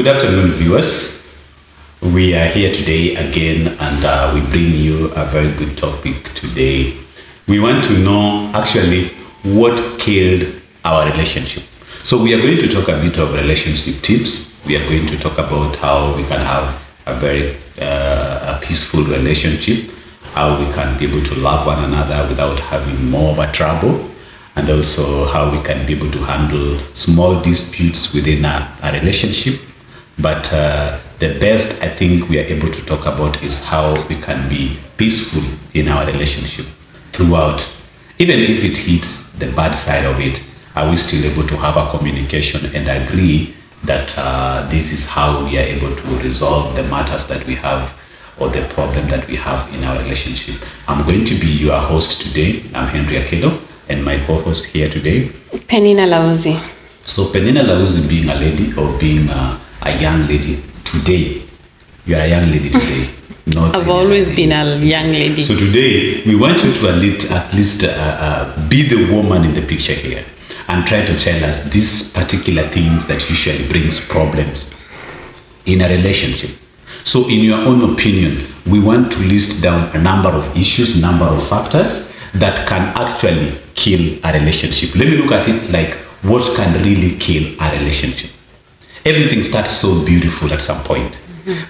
Good afternoon, viewers. We are here today again, and we bring you a very good topic today. We want to know actually what killed our relationship. So we are going to talk a bit of relationship tips. We are going to talk about how we can have a very a peaceful relationship, how we can be able to love one another without having more of a trouble, and also how we can be able to handle small disputes within a relationship. But the best I think we are able to talk about is how we can be peaceful in our relationship throughout. Even if it hits the bad side of it, are we still able to have a communication and agree that this is how we are able to resolve the matters that we have or the problem that we have in our relationship? I'm going to be your host today. I'm Henry Akelo, and my co-host here today, Penina Lauzi. So Penina Lauzi, being a lady or being a young lady today, you are a young lady today. Not I've always been a young lady. So today we want you to at least be the woman in the picture here and try to tell us these particular things that usually brings problems in a relationship. So in your own opinion, we want to list down a number of issues, number of factors that can actually kill a relationship. Let me look at it like what can really kill a relationship. Everything starts so beautiful at some point,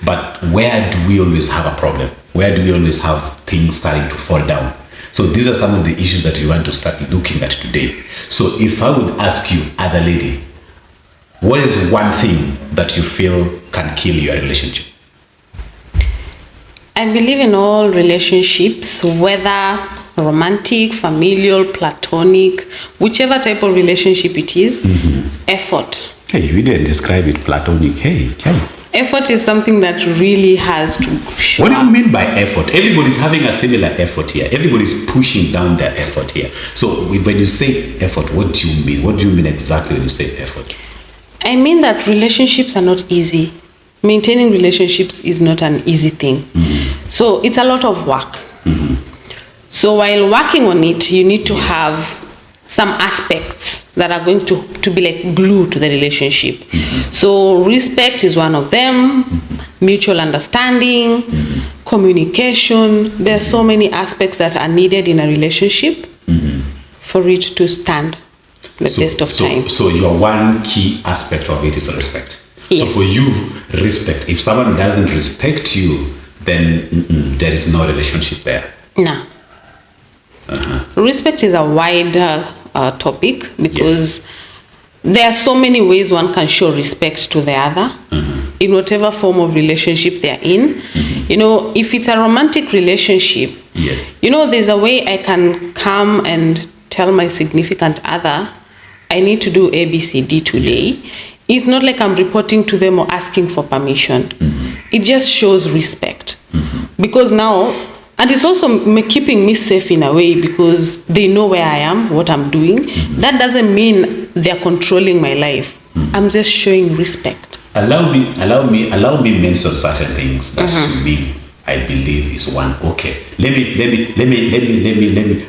but where do we always have a problem? Where do we always have things starting to fall down? So these are some of the issues that we want to start looking at today. So if I would ask you as a lady, what is one thing that you feel can kill your relationship? I believe in all relationships, whether romantic, familial, platonic, whichever type of relationship it is, effort. Hey, you didn't describe it platonic. Hey. Effort is something that really has to show. What do you mean by effort? Everybody's having a similar effort here. Everybody's pushing down their effort here. So when you say effort, what do you mean? What do you mean exactly when you say effort? I mean that relationships are not easy. Maintaining relationships is not an easy thing. So it's a lot of work. So while working on it, you need to have some aspects that are going to be like glue to the relationship. So respect is one of them, mutual understanding, communication. There are so many aspects that are needed in a relationship for it to stand the test of time. So your one key aspect of it is respect. Yes. So for you, respect. If someone doesn't respect you, then there is no relationship there. No. Respect is a wide topic because there are so many ways one can show respect to the other in whatever form of relationship they're in. You know, if it's a romantic relationship, there's a way I can come and tell my significant other, I need to do ABCD today. It's not like I'm reporting to them or asking for permission. It just shows respect. Because now, and it's also keeping me safe in a way because they know where I am, what I'm doing. That doesn't mean they're controlling my life. I'm just showing respect. Allow me mention certain things that to me I believe is one. Okay, let me.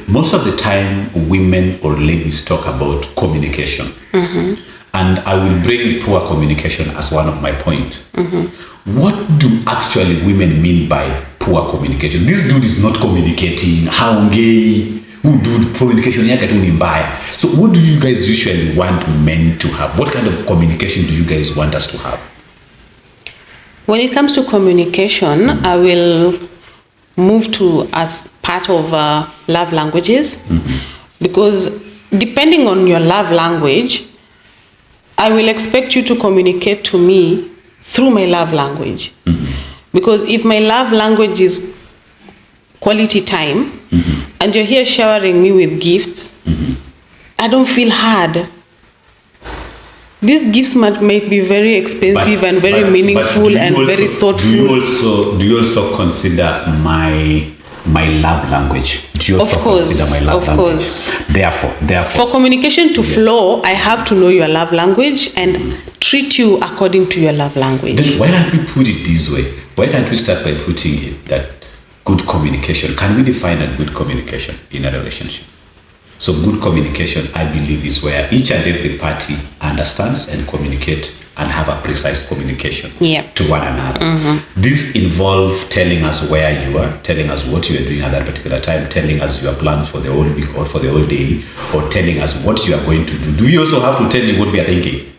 Most of the time, women or ladies talk about communication, and I will bring poor communication as one of my points. What do actually women mean by poor communication? This dude is not communicating. Haongei, who do communication yake tu ni mbaya. So what do you guys usually want men to have? What kind of communication do you guys want us to have? When it comes to communication, I will move to as part of love languages, because depending on your love language, I will expect you to communicate to me through my love language. Because if my love language is quality time, and you're here showering me with gifts, I don't feel hard. These gifts might be very expensive and very meaningful and very thoughtful. Do you also consider my love language? Do you also consider my love language? Course. Therefore, for communication to flow, I have to know your love language and treat you according to your love language. Then why don't we put it this way? Why can't we start by putting it that good communication? Can we define a good communication in a relationship? So good communication, I believe, is where each and every party understands and communicate and have a precise communication to one another. This involves telling us where you are, telling us what you are doing at that particular time, telling us your plans for the whole week or for the whole day, or telling us what you are going to do. Do we also have to tell you what we are thinking?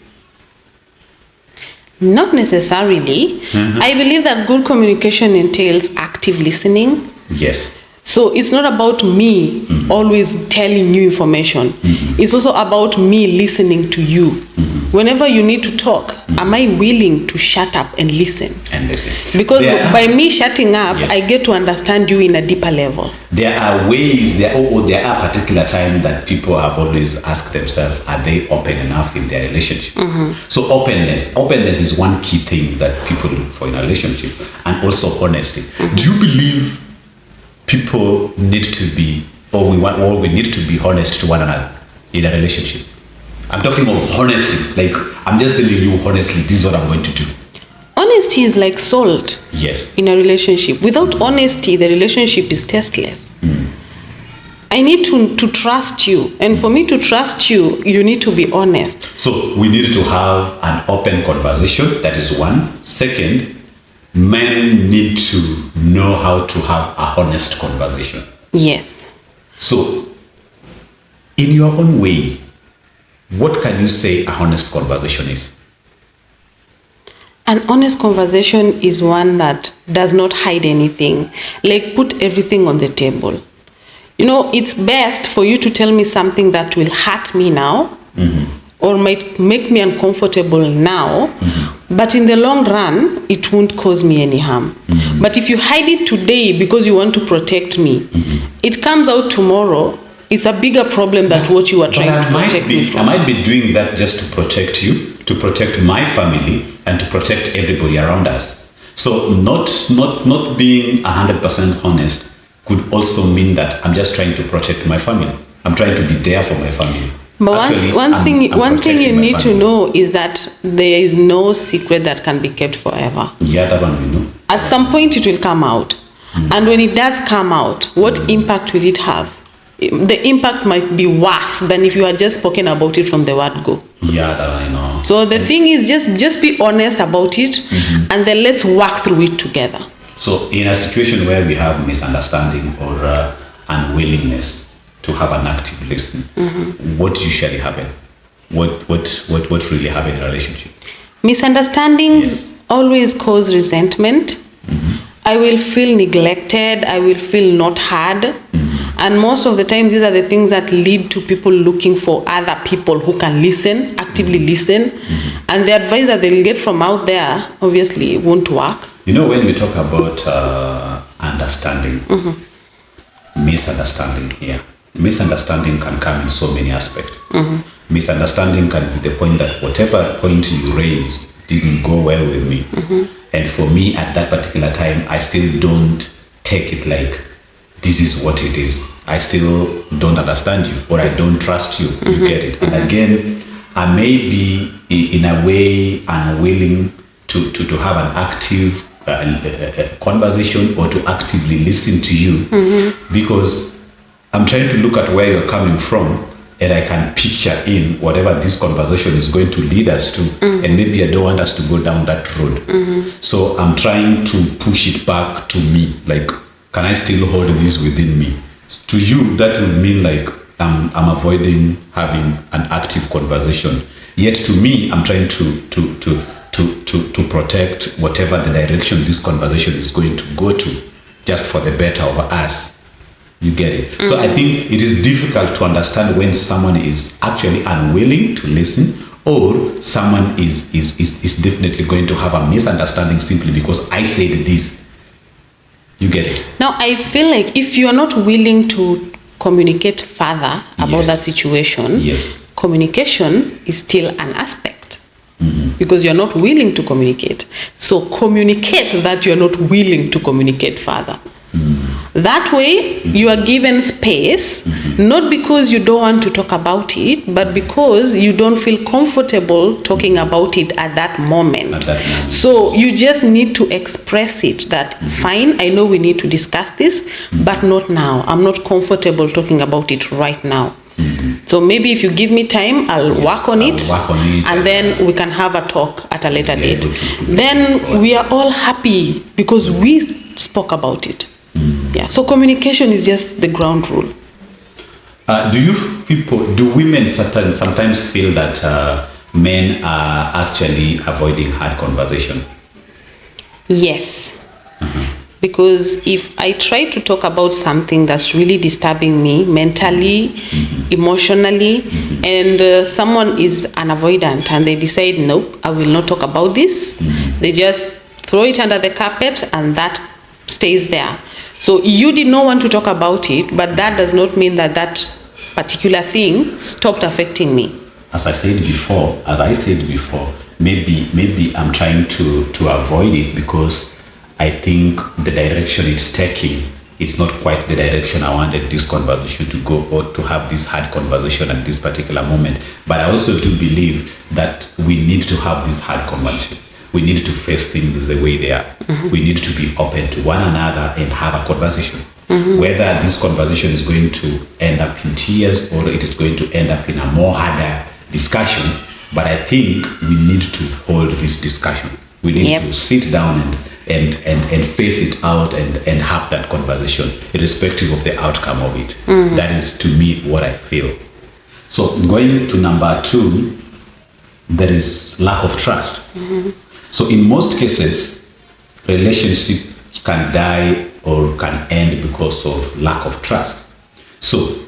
Not necessarily. I believe that good communication entails active listening. Yes. So it's not about me always telling you information. It's also about me listening to you. Whenever you need to talk, am I willing to shut up and listen? Because by me shutting up, I get to understand you in a deeper level. There are ways, there are particular times that people have always asked themselves, are they open enough in their relationship? So openness is one key thing that people look for in a relationship, and also honesty. Do you believe people need to be, we need to be honest to one another in a relationship? I'm talking about honesty. Like, I'm just telling you honestly, this is what I'm going to do. Honesty is like salt. Yes. In a relationship. Without honesty, the relationship is tasteless. I need to trust you. And for me to trust you, you need to be honest. So we need to have an open conversation. That is one. Second, men need to know how to have a honest conversation. Yes. So, in your own way, what can you say a honest conversation is? An honest conversation is one that does not hide anything. Like, put everything on the table. You know, it's best for you to tell me something that will hurt me now, or might make me uncomfortable now, but in the long run, it won't cause me any harm. But if you hide it today because you want to protect me, it comes out tomorrow, it's a bigger problem than what you are trying to protect me from. I might be doing that just to protect you, to protect my family, and to protect everybody around us. So not being 100% honest could also mean that I'm just trying to protect my family. I'm trying to be there for my family. But one thing you need to know is that there is no secret that can be kept forever. Yeah, that one we know. At some point it will come out. And when it does come out, what impact will it have? The impact might be worse than if you had just spoken about it from the word go. Yeah, that I know. So the thing is, just be honest about it, and then let's work through it together. So in a situation where we have misunderstanding or unwillingness to have an active listen, what usually happen? What really happen in a relationship? Misunderstandings always cause resentment. I will feel neglected. I will feel not heard. And most of the time, these are the things that lead to people looking for other people who can listen, actively listen. And the advice that they'll get from out there, obviously, won't work. You know, when we talk about understanding, misunderstanding here, misunderstanding can come in so many aspects. Misunderstanding can be the point that whatever point you raised didn't go well with me. And for me, at that particular time, I still don't take it like, this is what it is. I still don't understand you, or I don't trust you. You get it? And again, I may be in a way unwilling to have an active conversation or to actively listen to you, because I'm trying to look at where you're coming from, and I can picture in whatever this conversation is going to lead us to, and maybe I don't want us to go down that road. So I'm trying to push it back to me, like, can I still hold this within me? To you, that would mean like I'm avoiding having an active conversation. Yet to me, I'm trying to protect whatever the direction this conversation is going to go to, just for the better of us. You get it? So I think it is difficult to understand when someone is actually unwilling to listen, or someone is definitely going to have a misunderstanding simply because I said this. You get it? Now, I feel like if you are not willing to communicate further about Yes. that situation, Yes. communication is still an aspect because you're not willing to communicate. So communicate that you're not willing to communicate further. That way, you are given space, not because you don't want to talk about it, but because you don't feel comfortable talking about it at that moment. At that moment. So you just need to express it that, fine, I know we need to discuss this, but not now. I'm not comfortable talking about it right now. So maybe if you give me time, I'll work on it, and then we can have a talk at a later date. Then we are all happy because we spoke about it. Yeah. So communication is just the ground rule. Do women sometimes feel that men are actually avoiding hard conversation? Yes. Because if I try to talk about something that's really disturbing me mentally, emotionally, and someone is an avoidant and they decide, nope, I will not talk about this, they just throw it under the carpet and that stays there. So you did not want to talk about it, but that does not mean that that particular thing stopped affecting me. As I said before, maybe I'm trying to avoid it because I think the direction it's taking is not quite the direction I wanted this conversation to go, or to have this hard conversation at this particular moment. But I also do believe that we need to have this hard conversation. We need to face things the way they are. We need to be open to one another and have a conversation. Whether this conversation is going to end up in tears or it is going to end up in a more harder discussion, but I think we need to hold this discussion. We need to sit down and face it out and have that conversation, irrespective of the outcome of it. That is, to me, what I feel. So going to number 2, there is lack of trust. So in most cases, relationships can die or can end because of lack of trust. So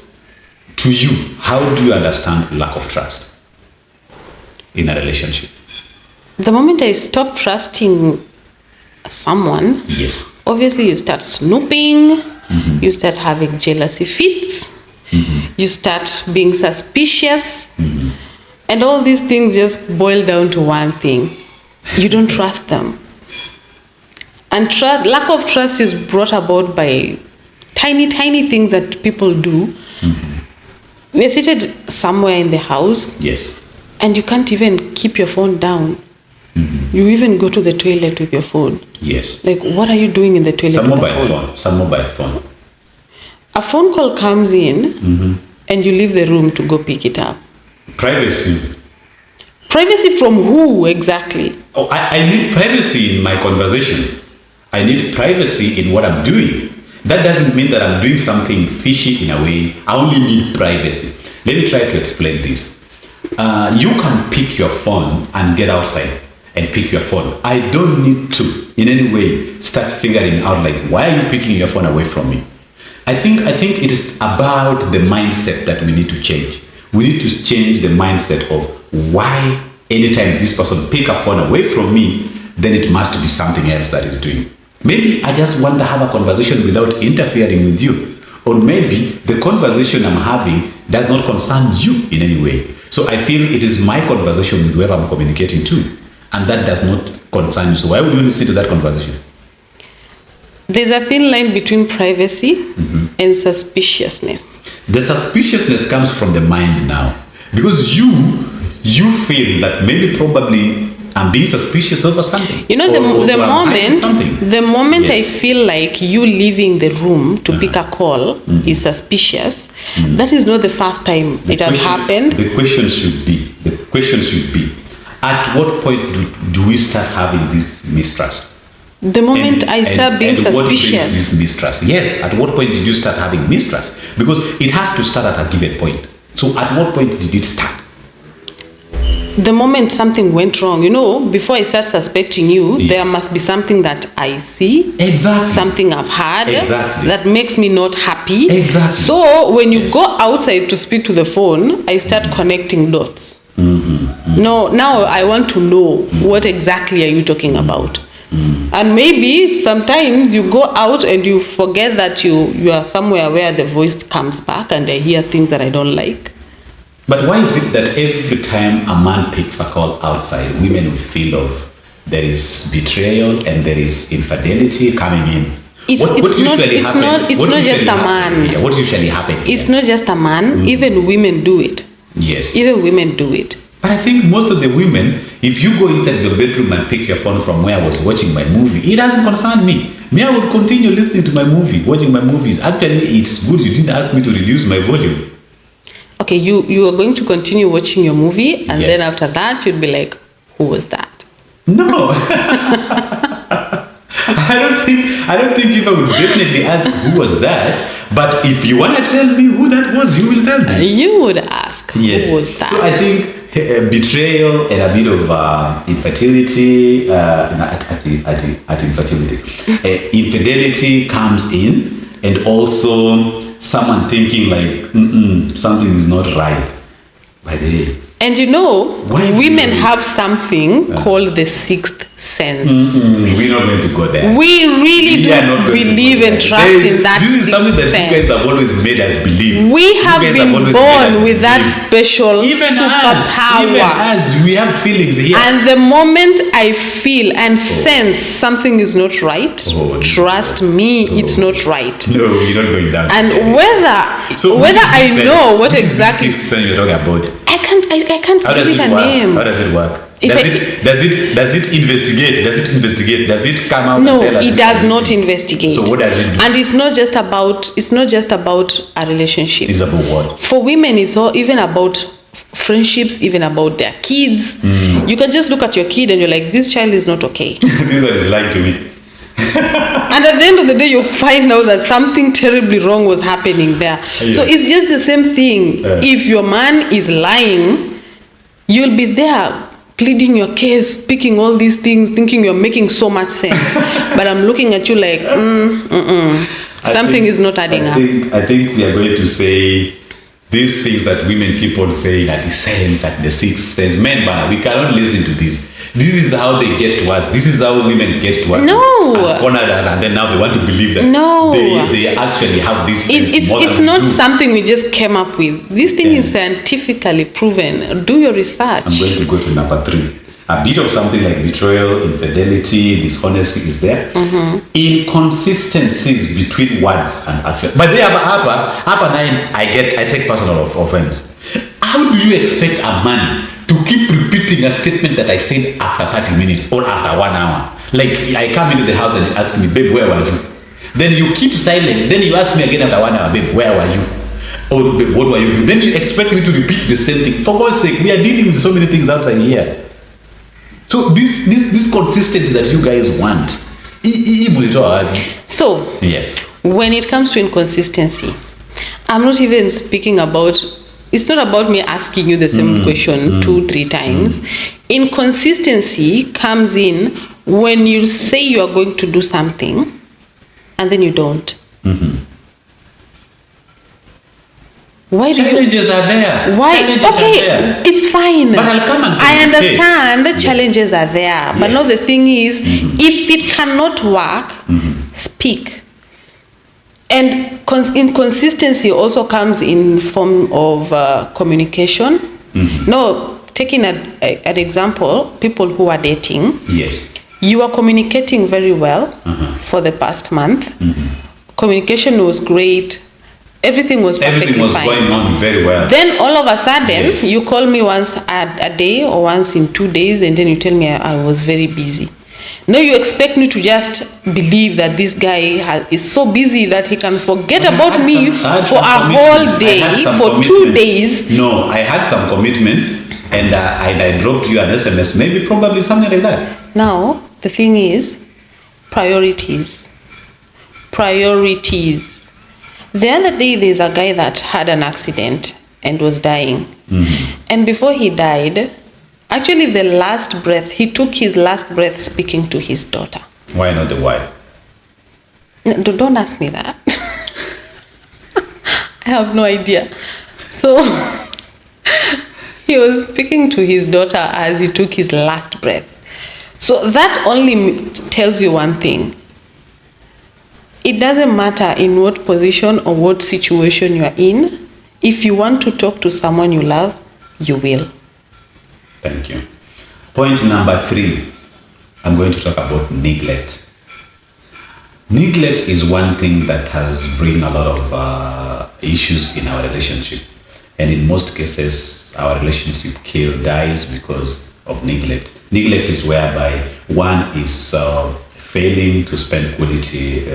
to you, how do you understand lack of trust in a relationship? The moment I stop trusting someone, Yes. obviously you start snooping, you start having jealousy fits, you start being suspicious, and all these things just boil down to one thing: you don't trust them. And lack of trust is brought about by tiny things that people do. We're seated somewhere in the house, Yes. and you can't even keep your phone down. You even go to the toilet with your phone. Yes. Like, what are you doing in the toilet Some with the mobile phone? phone. Some mobile phone. A phone call comes in, and you leave the room to go pick it up. Privacy. Privacy from who exactly? Oh, I need privacy in my conversation. I need privacy in what I'm doing. That doesn't mean that I'm doing something fishy in a way. I only need privacy. Let me try to explain this. You can pick your phone and get outside and pick your phone. I don't need to in any way start figuring out, like, why are you picking your phone away from me? I think it is about the mindset that we need to change. We need to change the mindset of why anytime this person pick a phone away from me, then it must be something else that is doing. Maybe I just want to have a conversation without interfering with you. Or maybe the conversation I'm having does not concern you in any way. So I feel it is my conversation with whoever I'm communicating to, and that does not concern you. So why would you listen to that conversation? There's a thin line between privacy and suspiciousness. The suspiciousness comes from the mind now, because you feel that maybe probably I'm being suspicious over something. You know, or the I'm hiding something. moment I Yes. feel like you leaving the room to pick a call is suspicious, that is not the first time it has happened. The question should be, at what point do we start having this mistrust? The moment I start being and what brings suspicious. this mistrust? Yes, at what point did you start having mistrust? Because it has to start at a given point. So at what point did it start? The moment something went wrong, you know, before I start suspecting you, there must be something that I see, Exactly. something I've heard Exactly. that makes me not happy. Exactly. So when you go outside to speak to the phone, I start connecting dots. No, now I want to know, what exactly are you talking about? And maybe sometimes you go out and you forget that you are somewhere where the voice comes back and I hear things that I don't like. But why is it that every time a man picks a call outside, women will feel of there is betrayal and there is infidelity coming in? It's not just a man. Yeah, what usually happens? It's not just a man. Even women do it. Yes. Even women do it. But I think most of the women, if you go inside your bedroom and pick your phone from where I was watching my movie, it doesn't concern me. Me, I would continue listening to my movie, watching my movies. Actually, it's good you didn't ask me to reduce my volume. Okay, you are going to continue watching your movie, and Yes. then after that, you'd be like, who was that? No. I don't think people would definitely ask who was that. But if you want to tell me who that was, you will tell me. You would ask, Yes. who was that? So I think betrayal and a bit of infertility, infidelity comes in, and also someone thinking like something is not right. By the way, And you know, Why do women you have always- something called the sixth sense. we're not going to go there. We really We are not do going to go believe there. and trust in that This is sixth something that sense. you guys have always made us believe. We You have guys been always made us born with that believe. special Even superpower. us, we have feelings here. And the moment I feel and sense something is not right, Oh, trust me, it's not right. No, you're not going down. And whether which is I the know sense? what Which is the exactly, sixth sense you're talking about? I can't How give does it it a work? name. How does it work? If Does it investigate? Does it investigate? Does it come out? No, and tell us it this does is not everything? investigate. So what does it do? And it's not just about a relationship. It's about what? For women, it's all even about friendships, even about their kids. You can just look at your kid and you're like, this child is not okay. This one is lying to me. And at the end of the day, you find out that something terribly wrong was happening there. Yes. So it's just the same thing. If your man is lying, you'll be there pleading your case, speaking all these things, thinking you're making so much sense. But I'm looking at you like, something is not adding up. I think we are going to say these things that women keep on saying at the sense, at the sixth sense. Men, man, we cannot listen to this. This is how they get to us. This is how women get to us. No. And cornered us, and then now they want to believe that No. they actually have this sense It's more than we not do. something we just came up with. This thing Yeah. is scientifically proven. Do your research. I'm going to go to number 3. A bit of something like betrayal, infidelity, dishonesty is there. Inconsistencies between words and action. But there, upper 9, I take personal offense. How do you expect a man to keep repeating a statement that I said after 30 minutes or after 1 hour? Like, I come into the house and you ask me, babe, where were you? Then you keep silent. Then you ask me again after 1 hour, babe, where were you? Oh, babe, what were you doing? Then you expect me to repeat the same thing. For God's sake, we are dealing with so many things outside here. So this consistency that you guys want. So, Yes. when it comes to inconsistency, I'm not even speaking about, it's not about me asking you the same question 2-3 times. Inconsistency comes in when you say you are going to do something and then you don't. Why do you? Challenges are there. Why? Challenges are Okay, there. it's fine. But I'll come and I communicate. understand the Yes. challenges are there, but Yes. now the thing is, if it cannot work, speak. And inconsistency also comes in form of communication. No, taking an example, people who are dating, Yes. you are communicating very well for the past month. Communication was great. Everything was perfectly Everything was fine. going on very well. Then all of a sudden, Yes. you call me once a day or once in 2 days, and then you tell me I was very busy. Now you expect me to just believe that this guy is so busy that he can forget But I about had me some- I had for some a commitment. whole I had day, some for 2 commitment. days. No, I had some commitments, and I dropped you an SMS, maybe probably something like that. Now, the thing is, priorities. Priorities. The other day, there's a guy that had an accident and was dying. And before he died, actually the last breath, he took his last breath speaking to his daughter. Why not the wife? No, don't ask me that. I have no idea. So, he was speaking to his daughter as he took his last breath. So that only tells you one thing. It doesn't matter in what position or what situation you are in. If you want to talk to someone you love, you will. Thank you. Point number 3, I'm going to talk about neglect. Neglect is one thing that has bring a lot of issues in our relationship. And in most cases, our relationship dies because of neglect. Neglect is whereby one is failing to spend quality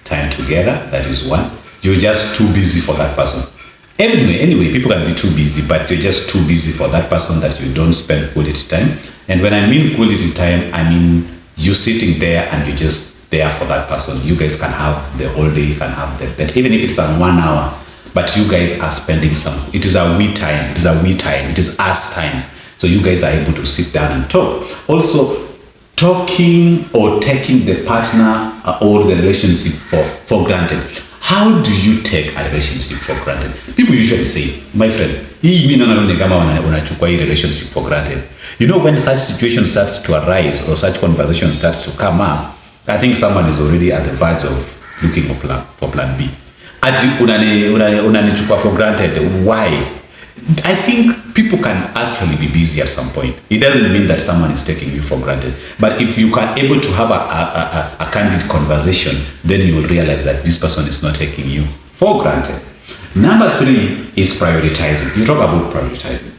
time together. That is one. You're just too busy for that person. Anyway, people can be too busy, but you're just too busy for that person that you don't spend quality time. And when I mean quality time, I mean you sitting there and you're just there for that person. You guys can have the whole day, you can have that, even if it's on 1 hour, but you guys are spending some. It is a we time, it is a we time, it is us time. So you guys are able to sit down and talk. Also, talking or taking the partner or the relationship for granted. How do you take a relationship for granted? People usually say, my friend, hii mimi naona kama unachukua hii relationship for granted. You know, when such situation starts to arise or such conversation starts to come up, I think someone is already at the verge of looking for plan B. Ati unanichukua for granted. Why? I think people can actually be busy at some point. It doesn't mean that someone is taking you for granted. But if you are able to have a candid conversation, then you will realize that this person is not taking you for granted. Number 3 is prioritizing. You talk about prioritizing.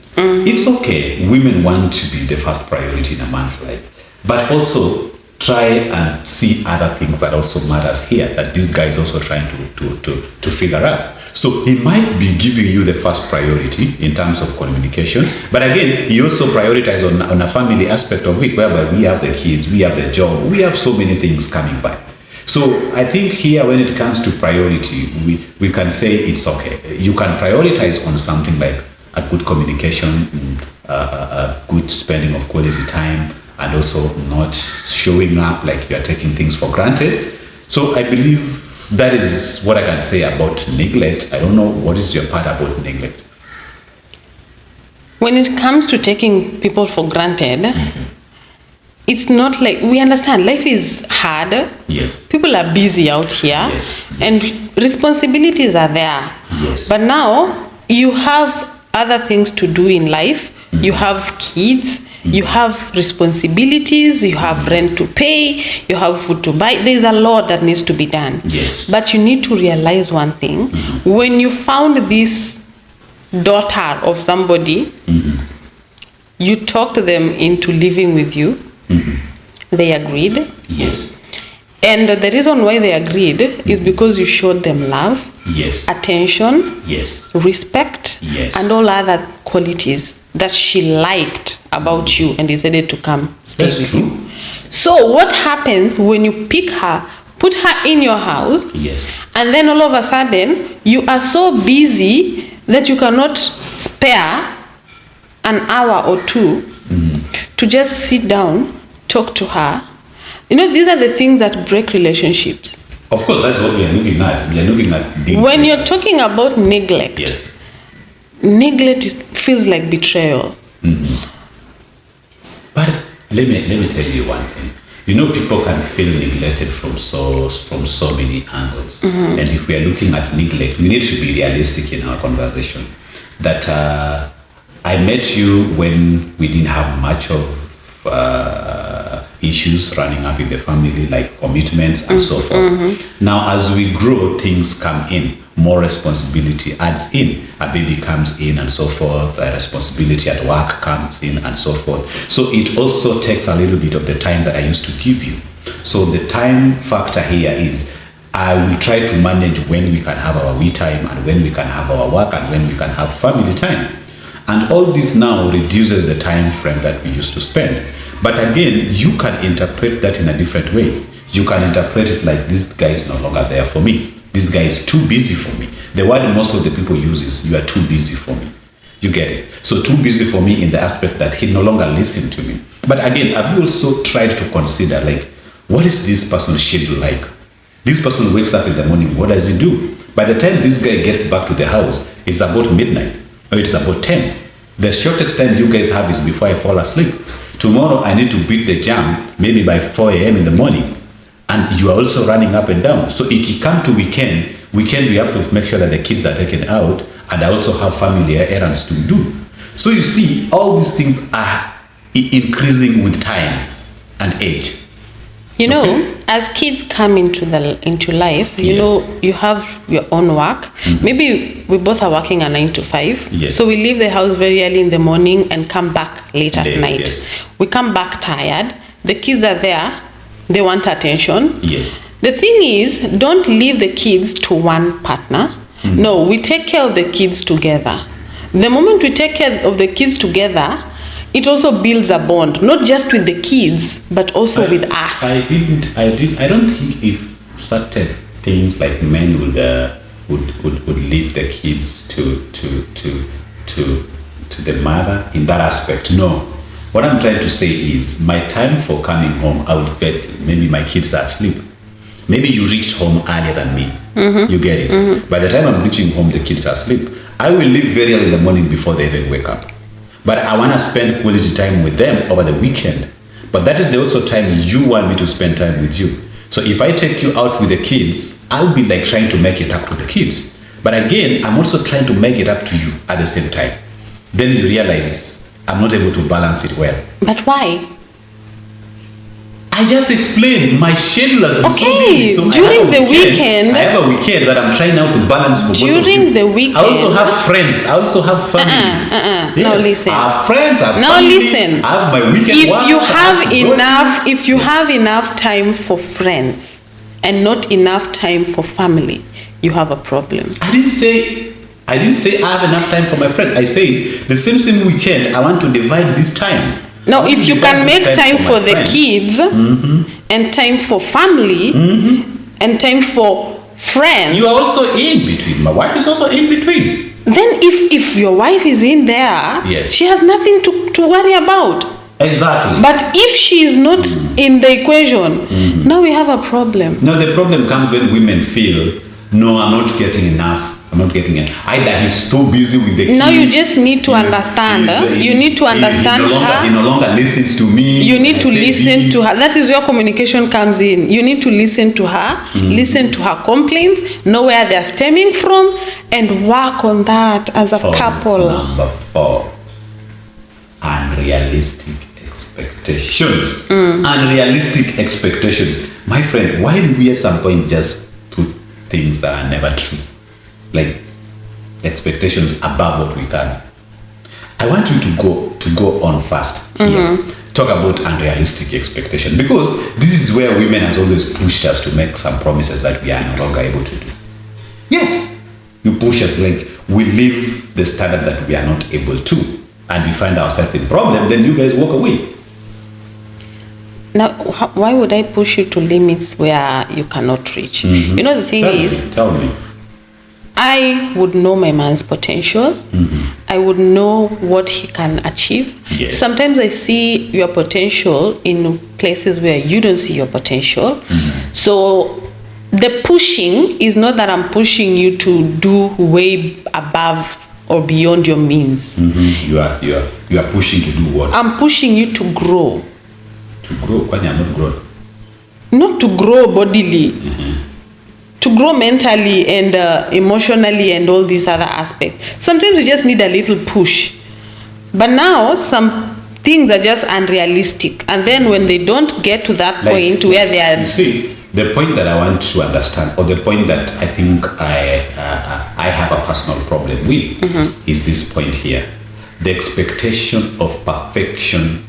It's okay. Women want to be the first priority in a man's life. But also try and see other things that also matters here that this guy is also trying to figure out. So he might be giving you the first priority in terms of communication, but again, he also prioritizes on a family aspect of it, whereby we have the kids, we have the job, we have so many things coming by. So I think here when it comes to priority, we can say it's okay. You can prioritize on something like a good communication, a good spending of quality time, and also not showing up like you are taking things for granted. So I believe that is what I can say about neglect. I don't know, what is your part about neglect? When it comes to taking people for granted, it's not like, we understand life is hard. Yes. People are busy out here. Yes. And responsibilities are there. Yes. But now you have other things to do in life. You have kids. You have responsibilities, you have rent to pay, you have food to buy. There's a lot that needs to be done. Yes. But you need to realize one thing. When you found this daughter of somebody, you talked them into living with you. They agreed. Yes. And the reason why they agreed is because you showed them love, Yes. attention, Yes. respect, Yes. and all other qualities that she liked about you and decided to come stay That's with true. you. So what happens when you pick her, put her in your house, Yes. and then all of a sudden you are so busy that you cannot spare an hour or two to just sit down, talk to her. You know, these are the things that break relationships. Of course, that's what we are looking at. We are looking at the When you're talking about neglect, Yes. neglect feels like betrayal. But let me tell you one thing. You know, people can feel neglected from so many angles. And if we are looking at neglect, we need to be realistic in our conversation. That I met you when we didn't have much of issues running up in the family, like commitments and so forth. Now, as we grow, things come in. More responsibility adds in. A baby comes in and so forth. A responsibility at work comes in and so forth. So it also takes a little bit of the time that I used to give you. So the time factor here is I will try to manage when we can have our we time and when we can have our work and when we can have family time. And all this now reduces the time frame that we used to spend. But again, you can interpret that in a different way. You can interpret it like, this guy is no longer there for me. This guy is too busy for me. The word most of the people use is, you are too busy for me. You get it? So too busy for me in the aspect that he no longer listens to me. But again, have you also tried to consider, like, what is this person's schedule like? This person wakes up in the morning, what does he do? By the time this guy gets back to the house, it's about midnight, or it's about 10. The shortest time you guys have is before I fall asleep. Tomorrow I need to beat the jam maybe by 4 a.m. in the morning. And you are also running up and down. So if you come to weekend we have to make sure that the kids are taken out, and I also have family errands to do. So you see, all these things are increasing with time and age. You know, as kids come into life, you Yes. know, you have your own work. Maybe we both are working a 9 to 5. Yes. So we leave the house very early in the morning and come back late at Late, night. yes. We come back tired. The kids are there. They want attention. Yes. The thing is, don't leave the kids to one partner. No, we take care of the kids together. The moment we take care of the kids together, it also builds a bond, not just with the kids, but also with us. I don't think if certain things like men would leave the kids to the mother in that aspect. No. What I'm trying to say is my time for coming home, I would get, maybe my kids are asleep. Maybe you reached home earlier than me. You get it? By the time I'm reaching home, the kids are asleep. I will leave very early in the morning before they even wake up. But I want to spend quality time with them over the weekend. But that is the also time you want me to spend time with you. So if I take you out with the kids, I'll be like trying to make it up to the kids. But again, I'm also trying to make it up to you at the same time. Then you realize I'm not able to balance it well. But why? I just explained my schedule has been so busy. So during the weekend, I have a weekend that I'm trying now to balance for both of you. During the weekend, I also have friends. I also have family. No, listen. I have friends. I have No, family. listen. I have my weekend. If you have enough time for friends and not enough time for family, you have a problem. I didn't say I have enough time for my friend. I said the same weekend I want to divide this time. No, if you can make time for the kids and time for family and time for friends. You are also in between. My wife is also in between. Then if your wife is in there, Yes. she has nothing to worry about. Exactly. But if she is not in the equation, now we have a problem. Now the problem comes when women feel, no, I'm not getting enough. I'm not getting it. Either he's too busy with the kids. Now you just need to understand. You need to understand her. He no longer listens to me. You need to I say listen this. to her. That is where communication comes in. You need to listen to her, listen to her complaints, know where they're stemming from, and work on that as a couple. Number 4, unrealistic expectations. Unrealistic expectations. My friend, why do we at some point just put things that are never true? Like expectations above what we can. I want you to go on fast here. Talk about unrealistic expectation, because this is where women has always pushed us to make some promises that we are no longer able to do. Yes, you push us, like we live the standard that we are not able to, and we find ourselves in problem. Then you guys walk away. Now, why would I push you to limits where you cannot reach? You know, the thing Tell me. I would know my man's potential. I would know what he can achieve. Yes. Sometimes I see your potential in places where you don't see your potential. So the pushing is not that I'm pushing you to do way above or beyond your means. You are pushing to do what? I'm pushing you to grow. To grow. When you're not grown. Not to grow bodily. To grow mentally and emotionally and all these other aspects. Sometimes we just need a little push. But now some things are just unrealistic. And then when they don't get to that point where they are... You see, the point that I want to understand, or the point that I think I have a personal problem with, is this point here. The expectation of perfection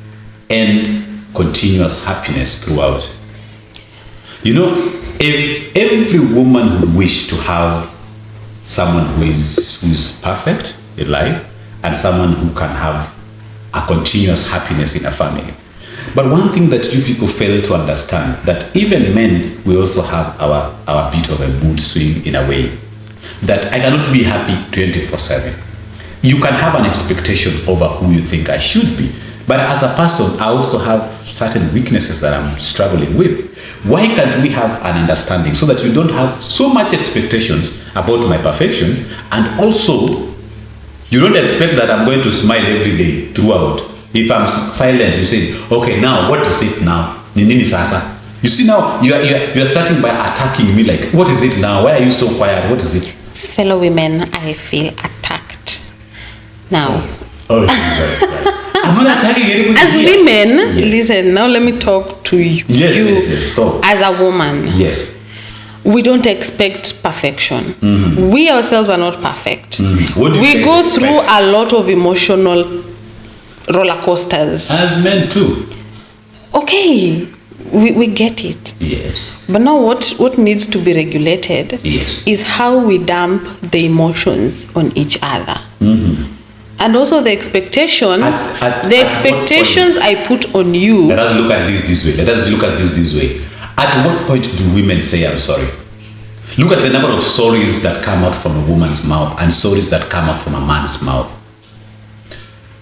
and continuous happiness throughout. You know, if every woman who wished to have someone who is perfect in life and someone who can have a continuous happiness in a family. But one thing that you people fail to understand, that even men, we also have our bit of a mood swing in a way. That I cannot be happy 24/7. You can have an expectation over who you think I should be. But as a person, I also have certain weaknesses that I'm struggling with. Why can't we have an understanding so that you don't have so much expectations about my perfections, and also you don't expect that I'm going to smile every day throughout. If I'm silent, you say, okay, now what is it now? Ni nini sasa? You see now, you are starting by attacking me like, what is it now? Why are you so quiet? What is it? Fellow women, I feel attacked. Now, Oh, Jesus. I'm not attacking anybody. as here. women, Yes. listen, now let me talk to you. Yes, talk. As a woman. Yes. We don't expect perfection. We ourselves are not perfect. What do you We guys go expect? through a lot of emotional roller coasters. As men too. Okay, we get it. Yes. But now what needs to be regulated Yes. is how we dump the emotions on each other. And also the expectations, At the what expectations I put on you. Let us look at this way. Let us look at this way. At what point do women say I'm sorry? Look at the number of sorries that come out from a woman's mouth and sorries that come out from a man's mouth.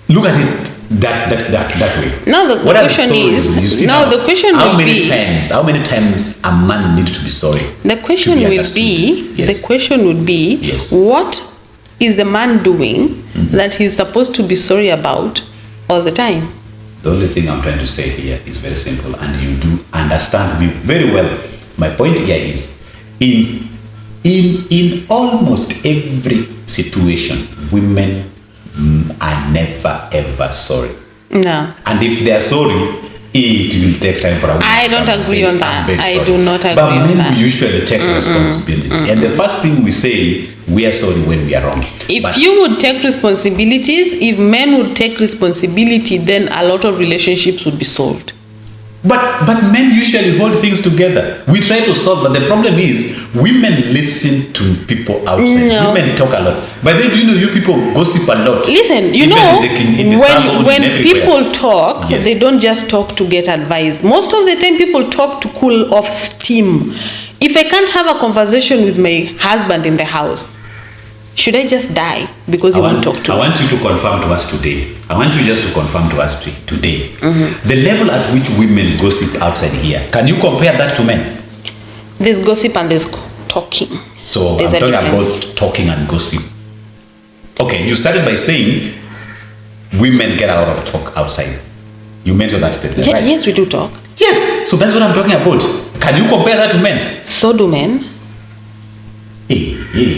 Look at it that way. Now the What are question sorries? is- You see now the question how will many be- times how many times a man needs to be sorry? The question to be would understood? be, Yes. the question would be, Yes. what is the man doing that he's supposed to be sorry about all the time? The only thing I'm trying to say here is very simple, and you do understand me very well. My point here is, in almost every situation, women are never ever sorry. No. And if they are sorry, it will take time for a woman I to don't come and agree say, on "I'm that. very I sorry." do not agree but on men that. we usually take responsibility, and the first thing we say, we are sorry when we are wrong. If But you would take responsibilities, if men would take responsibility, then a lot of relationships would be solved. But men usually hold things together. We try to solve, but the problem is women listen to people outside. No. Women talk a lot. But then do you know you people gossip a lot? Listen, you Even know, in the salon, when everywhere. people talk, Yes. they don't just talk to get advice. Most of the time, people talk to cool off steam. If I can't have a conversation with my husband in the house, should I just die because he won't talk to I me? want you to confirm to us today. I want you just to confirm to us today. The level at which women gossip outside here. Can you compare that to men? There's gossip and there's talking. So There's a I'm talking difference. about talking and gossip. Okay, you started by saying women get a lot of talk outside. You mentioned that statement, Yeah, right? yes, we do talk. Yes, so that's what I'm talking about. Can you compare that to men? So do men. Hey,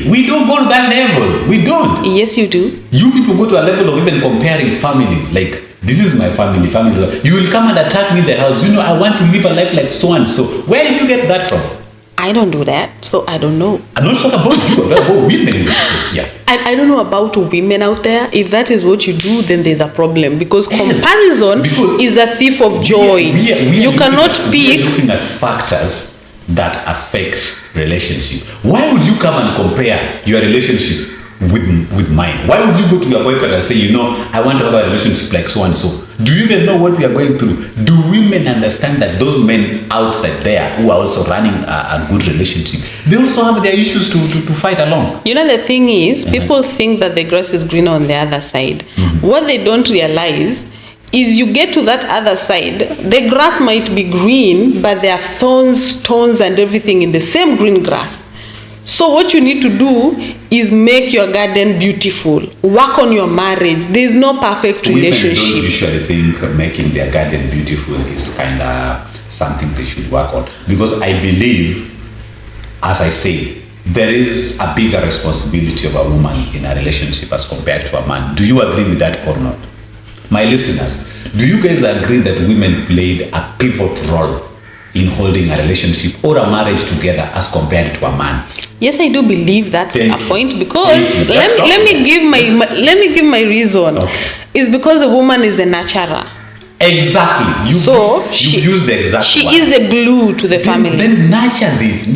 we don't go to that level. We don't. Yes, you do. You people go to a level of even comparing families. Like, this is my family. You will come and attack me in the house. You know, I want to live a life like so and so. Where did you get that from? I don't do that, so I don't know. I'm not talking about you. I'm talking about women. Yeah. I don't know about women out there. If that is what you do, then there's a problem because Yes, comparison because is a thief of joy. We are You looking cannot at, we are pick. looking at factors that affect relationship. Why would you come and compare your relationship with mine? Why would you go to your boyfriend and say, you know, I want to have a relationship like so and so? Do you even know what we are going through? Do women understand that those men outside there who are also running a good relationship, they also have their issues to fight along? You know, the thing is, people think that the grass is greener on the other side. What they don't realize is you get to that other side, the grass might be green, but there are thorns, stones, and everything in the same green grass. So what you need to do is make your garden beautiful. Work on your marriage. There is no perfect Women don't relationship. usually think making their garden beautiful is kind of something they should work on. Because I believe, as I say, there is a bigger responsibility of a woman in a relationship as compared to a man. Do you agree with that or not? My listeners, do you guys agree that women played a pivotal role in holding a relationship or a marriage together as compared to a man? Yes, I do believe that's Thank a you. point because Thank you. Let's talk let about me give my reason. Okay. It's because the woman is a nurturer. Exactly. You use the exact she word. is the glue to the family. Then nurture this.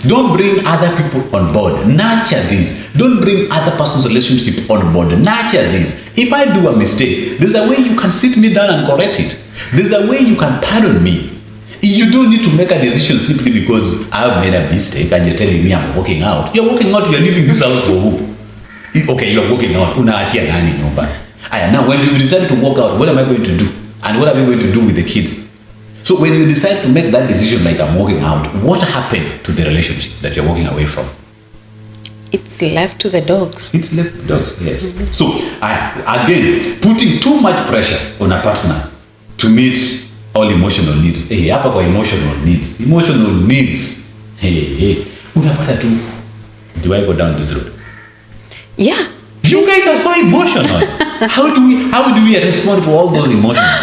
Don't bring other people on board. Nurture this. Don't bring other person's relationship on board. Nurture this. If I do a mistake, there's a way you can sit me down and correct it. There's a way you can pardon me. You don't need to make a decision simply because I've made a mistake and you're telling me I'm walking out. You're walking out, you're leaving this house for who? Okay, you're walking out. Unaachia nani nyumba? Aya, now when you decide to walk out, what am I going to do? And what are we going to do with the kids? So when you decide to make that decision like I'm walking out, what happened to the relationship that you're walking away from? It's left to the dogs. It's left to dogs, yes. So, again, putting too much pressure on a partner to meet all emotional needs. Hey, hapa kwa emotional needs. Hey, unapata tu, do I go down this road? Yeah. You guys are so emotional. How do we respond to all those emotions?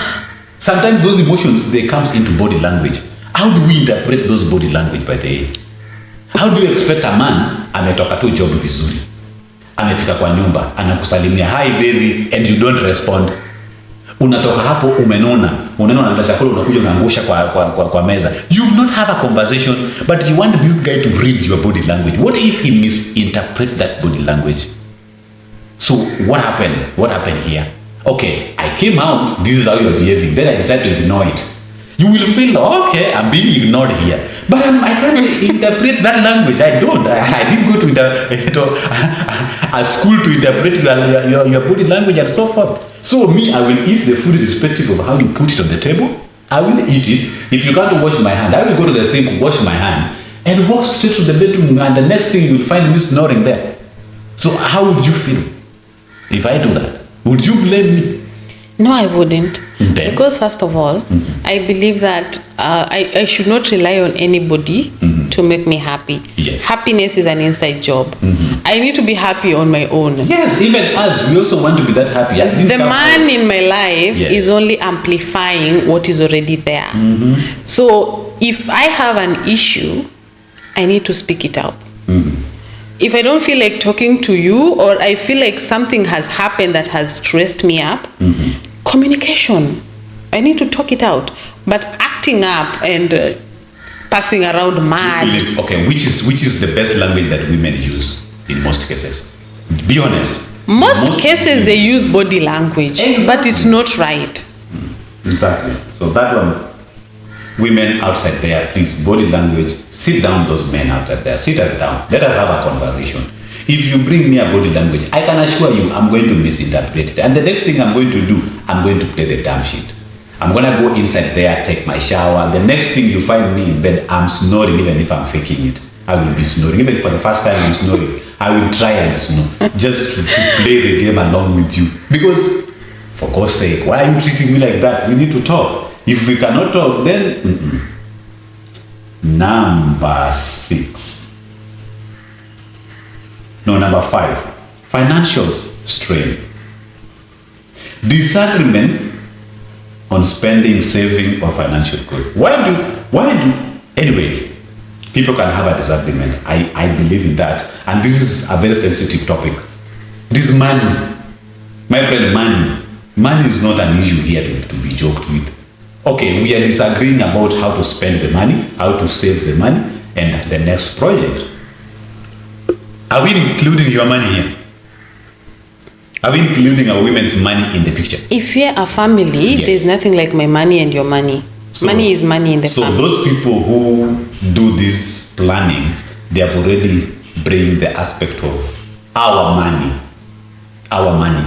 Sometimes those emotions, they comes into body language. How do we interpret those body language by the way? How do you expect a man ametoka tu job vizuri, amefika kwa nyumba, anakusalimia hi baby, and you don't respond? Unatoka hapo umenona, unaleta chakula, unakuja unaangusha kwa meza. You've not had a conversation, but you want this guy to read your body language. What if he misinterpret that body language? So what happened here? Okay, I came out, this is how you're behaving, then I decided to ignore it. You will feel, okay, I'm being ignored here. But I can't interpret that language. I don't. I didn't go to a school to interpret your body language and so forth. So me, I will eat the food irrespective of how you put it on the table. I will eat it. If you can't wash my hand, I will go to the sink, wash my hand, and walk straight to the bedroom, and the next thing you will find me snoring there. So how would you feel if I do that? Would you blame me? No, I wouldn't. Then? Because first of all, I believe that I should not rely on anybody to make me happy. Yes. Happiness is an inside job. I need to be happy on my own. Yes, even us, we also want to be that happy. The man in my life Yes. is only amplifying what is already there. So if I have an issue, I need to speak it out. If I don't feel like talking to you, or I feel like something has happened that has stressed me up, communication. I need to talk it out. But acting up and passing around mad. Okay, which is the best language that women use in most cases? Be honest. Most cases they use body language, but it's not right. Exactly. So that one, women outside there, please, body language, sit down those men outside there, sit us down, let us have a conversation. If you bring me a body language, I can assure you I'm going to misinterpret it. And the next thing I'm going to do, I'm going to play the damn shit. I'm going to go inside there, take my shower. The next thing you find me in bed, I'm snoring, even if I'm faking it. I will be snoring. Even for the first time I'm snoring, I will try and snore, just to play the game along with you. Because, for God's sake, why are you treating me like that? We need to talk. If we cannot talk, then Number 5, financial strain. Disagreement on spending, saving, or financial growth. Why do anyway, people can have a disagreement. I believe in that. And this is a very sensitive topic. This money, my friend, money is not an issue here to be joked with. Okay, we are disagreeing about how to spend the money, how to save the money, and the next project. Are we including your money here? Are we including our women's money in the picture? If you're a family, Yes. There's nothing like my money and your money. Money is money in the family. So those people who do these plannings, they have already bring the aspect of our money.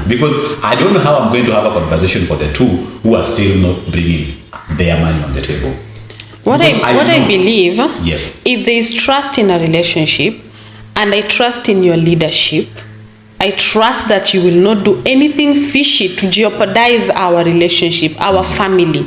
Because I don't know how I'm going to have a conversation for the two who are still not bringing their money on the table. What I believe, Yes. if there is trust in a relationship, and I trust in your leadership, I trust that you will not do anything fishy to jeopardize our relationship, our family.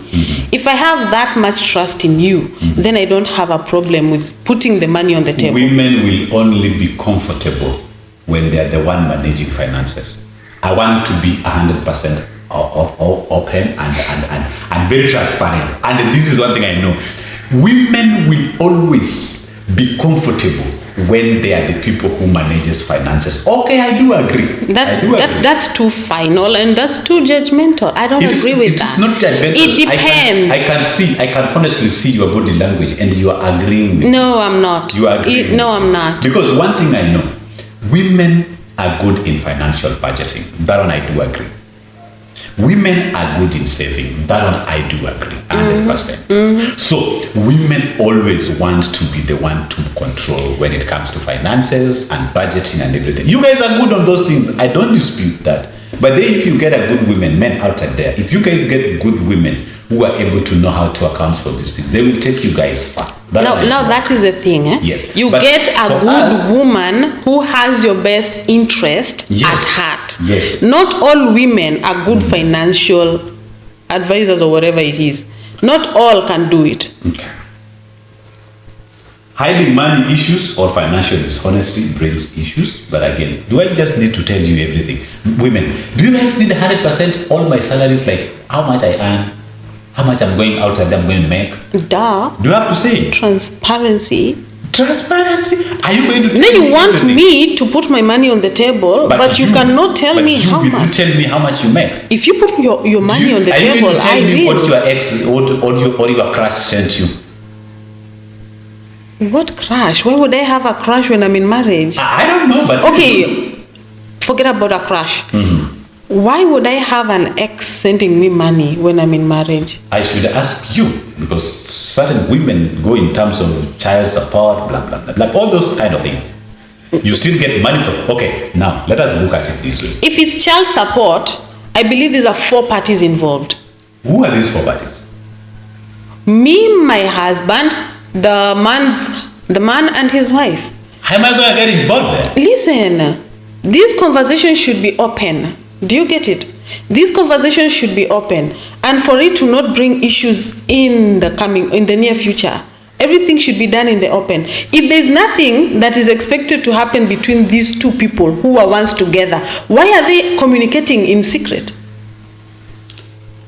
If I have that much trust in you, then I don't have a problem with putting the money on the table. Women will only be comfortable when they are the one managing finances. I want to be 100% open and very transparent. And this is one thing I know. Women will always be comfortable when they are the people who manages finances. Okay, I do agree. That's too final and that's too judgmental. I don't agree with that. It's not judgmental. It depends. I can honestly see your body language and you are agreeing with No, I'm not. You are agreeing. No, I'm not. Because one thing I know, women are good in financial budgeting. That one I do agree. Women are good in saving. That one I do agree, 100%. So women always want to be the one to control when it comes to finances and budgeting and everything. You guys are good on those things. I don't dispute that. But then if you get a good women, men out there, if you guys get good women who are able to know how to account for these things, they will take you guys far. Now that is the thing. Yes. You But get a for good us- woman who has your best interest Yes. at heart. Yes. Not all women are good financial advisors or whatever it is. Not all can do it. Okay. Hiding money issues or financial dishonesty brings issues. But again, do I just need to tell you everything? Women, do you guys need 100% all my salaries, like how much I earn, how much I'm going out and I'm going to make? Duh. Do you have to say it? Transparency. Transparency? Are you going to tell Then you me want everything? me to put my money on the table, but you cannot tell but me you, how will you much. tell me how much you make? If you put your money on the Are you table, going to tell I me will. what your ex or your crush sent you? What crush? Why would I have a crush when I'm in marriage? I don't know, but Okay, forget about a crush. Mhm. Why would I have an ex sending me money when I'm in marriage? I should ask you, because certain women go in terms of child support, blah blah blah blah, all those kind of things. You still get money from. Okay, now let us look at it this way. If it's child support, I believe there are 4 parties involved. Who are these 4 parties? Me, my husband, the man and his wife. How am I going to get involved there? Listen, these conversations should be open. Do you get it? These conversations should be open, and for it to not bring issues in the near future, everything should be done in the open. If there's nothing that is expected to happen between these 2 people who are once together, why are they communicating in secret?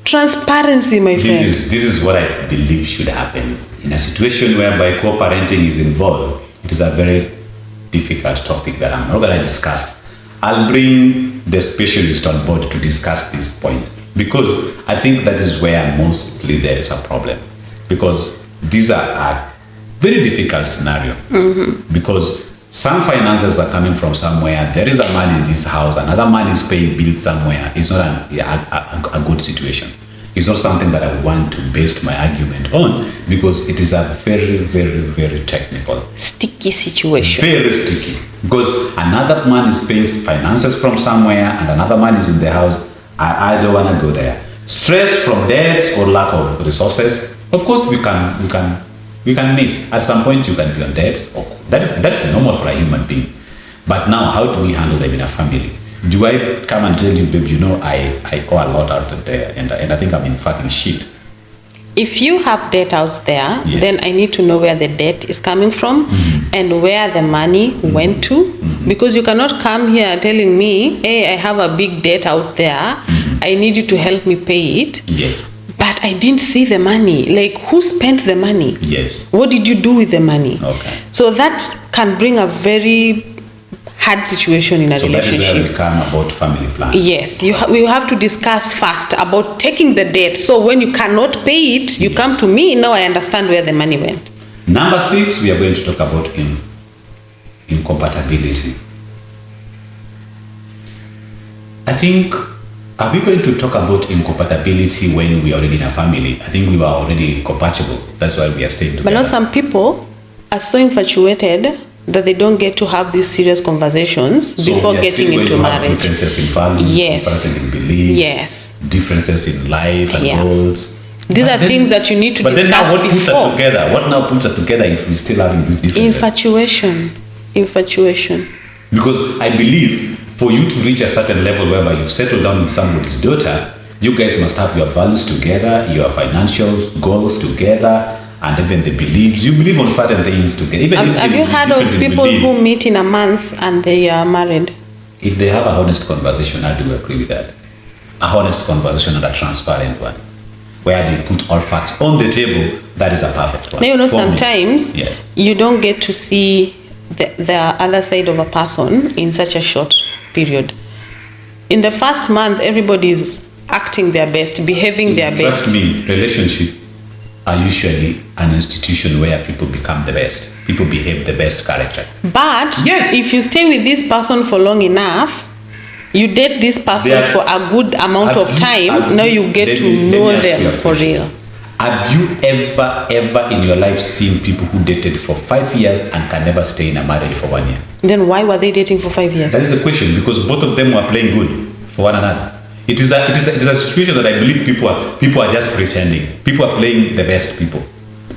Transparency, my friend. This is what I believe should happen in a situation whereby co-parenting is involved. It is a very difficult topic that I'm not going to discuss. I'll bring the specialist on board to discuss this point, because I think that is where mostly there is a problem, because these are a very difficult scenario. Because some finances are coming from somewhere. There is a man in this house, another man is paying bills somewhere. It's not a good situation. It's not something that I want to base my argument on, because it is a very, very, very technical, Sticky situation. very sticky. Because another man is paying finances from somewhere and another man is in the house. I don't want to go there. Stress from debts or lack of resources. Of course, we can miss. At some point, you can be on debts. That's normal for a human being. But now, how do we handle them in a family? Do I come and tell you, babe, you know, I owe a lot out there and I think I'm in fucking shit? If you have debt out there, Yeah. then I need to know where the debt is coming from and where the money went to. Because you cannot come here telling me, hey, I have a big debt out there. I need you to help me pay it. Yes. But I didn't see the money. Like, who spent the money? Yes. What did you do with the money? Okay. So that can bring a very hard situation in a So that is relationship. where we come about family planning. Yes, we have to discuss first about taking the debt. So when you cannot pay it, you come to me. Now I understand where the money went. Number 6, we are going to talk about incompatibility. I think, are we going to talk about incompatibility when we are already in a family? I think we were already compatible. That's why we are staying together. But now some people are so infatuated that they don't get to have these serious conversations So before we are getting still going into to have marriage. differences in values, Yes. differences in beliefs, Yes. differences in life and Yeah. goals. These But are then- things that you need to But then discuss now what puts us before. together? What now puts us together if we still having these differences? Infatuation. Because I believe for you to reach a certain level whereby you've settled down with somebody's daughter, you guys must have your values together, your financial goals together, and even the beliefs. You believe on certain things together. Even if Have they you heard of differently people believe. who meet in a month and they are married? If they have a honest conversation, I do agree with that. A honest conversation and a transparent one, where they put all facts on the table, that is a perfect one. You know, for me. sometimes Yes. you don't get to see the other side of a person in such a short period. In the first month, everybody is acting their best, behaving their best. Trust me, relationships are usually an institution where people become the best. People behave the best character. But Yes. if you stay with this person for long enough, you date this person They are- for a good amount of time, now you get to know let me ask you them a for question. real. Have you ever in your life seen people who dated for 5 years and can never stay in a marriage for 1 year? Then why were they dating for 5 years? That is the question, because both of them were playing good for one another. It is a situation that I believe people are just pretending. People are playing the best people.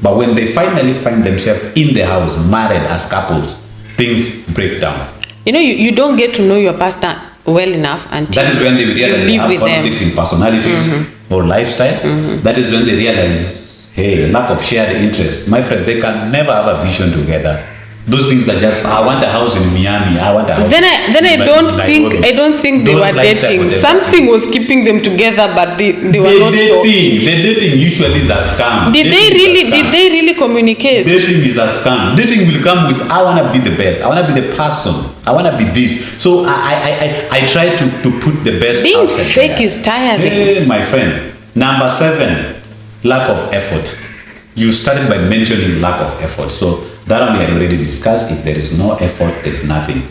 But when they finally find themselves in the house, married as couples, things break down. You don't get to know your partner well enough until that is when they realize they have conflict them. In personalities or lifestyle. That is when they realize, hey, lack of shared interest. My friend, they can never have a vision together. Those things are just, I want a house in Miami. I want a house. Then I don't think they were dating. Something was keeping them together, but they were not talking. The dating usually is a scam. Did they really communicate? Dating is a scam. Dating will come with, I want to be the best. I want to be the person. I want to be this. So I try to put the best. Being fake is tiring. Hey, my friend. Number 7, lack of effort. You started by mentioning lack of effort. So that one we had already discussed. If there is no effort, there is nothing.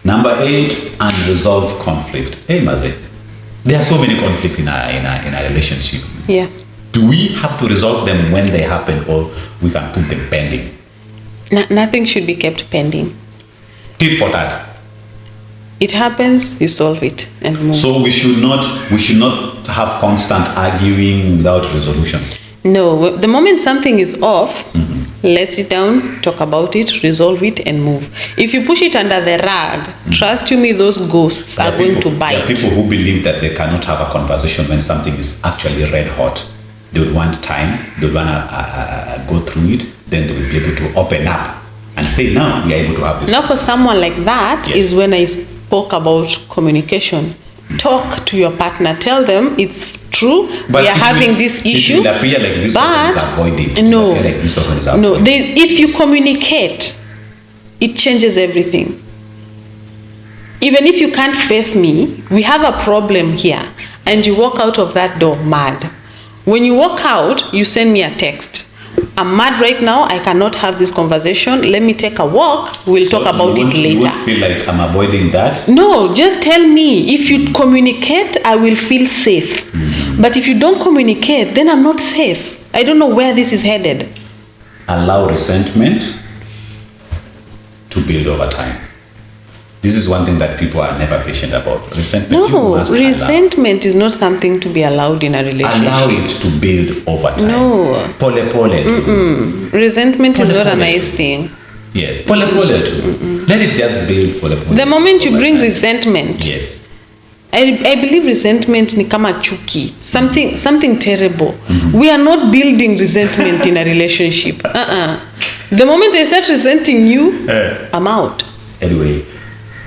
Number 8, unresolved conflict. Hey, Maze, there are so many conflicts in a relationship. Yeah. Do we have to resolve them when they happen, or we can put them pending? Nothing should be kept pending. Tit for tat. It happens, you solve it and move. So we should not have constant arguing without resolution. No, the moment something is off, let's sit down, talk about it, resolve it, and move. If you push it under the rug, trust you me, those ghosts are going to bite. There are people who believe that they cannot have a conversation when something is actually red hot. They would want time, they would want to go through it, then they will be able to open up and say, now we are able to have this. Now for someone like that, yes, is when I spoke about communication. Talk to your partner, tell them it's true, but we are having this issue. It will appear like this person is avoiding. No, like this person is avoiding. No. If you communicate, it changes everything. Even if you can't face me, we have a problem here, and you walk out of that door mad. When you walk out, you send me a text. I'm mad right now. I cannot have this conversation. Let me take a walk. We'll talk about it later. You won't feel like I'm avoiding that? No, just tell me. If you communicate, I will feel safe. But if you don't communicate, then I'm not safe. I don't know where this is headed. Allow resentment to build over time. This is one thing that people are never patient about. Resentment. No, resentment is not something to be allowed in a relationship. Allow it to build over time. No. Pole. Resentment is not a nice thing. Yes. Pole too. Let it just build pole. The moment you bring resentment. Yes. I believe resentment ni kama chuki. Something terrible. We are not building resentment in a relationship. The moment I start resenting you, I'm out. Anyway,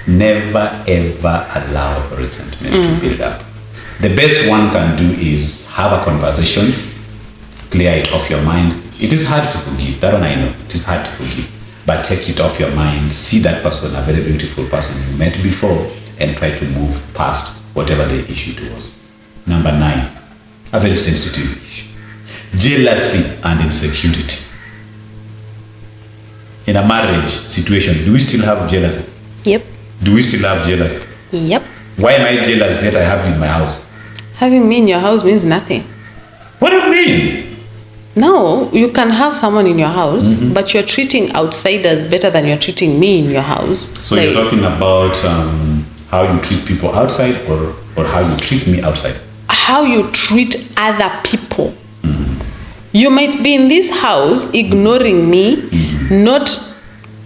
never ever allow resentment to build up. The best one can do is have a conversation, clear it off your mind. It is hard to forgive. That one I know. It is hard to forgive. But take it off your mind. See that person, a very beautiful person you met before, and try to move past whatever the issue was. Number 9, a very sensitive issue. Jealousy and insecurity. In a marriage situation, do we still have jealousy? Yep. Do we still have jealousy? Yep. Why am I jealous yet I have you in my house? Having me in your house means nothing. What do you mean? No, you can have someone in your house, but you're treating outsiders better than you're treating me in your house. So you're talking about how you treat people outside, or how you treat me outside? How you treat other people. You might be in this house ignoring me, not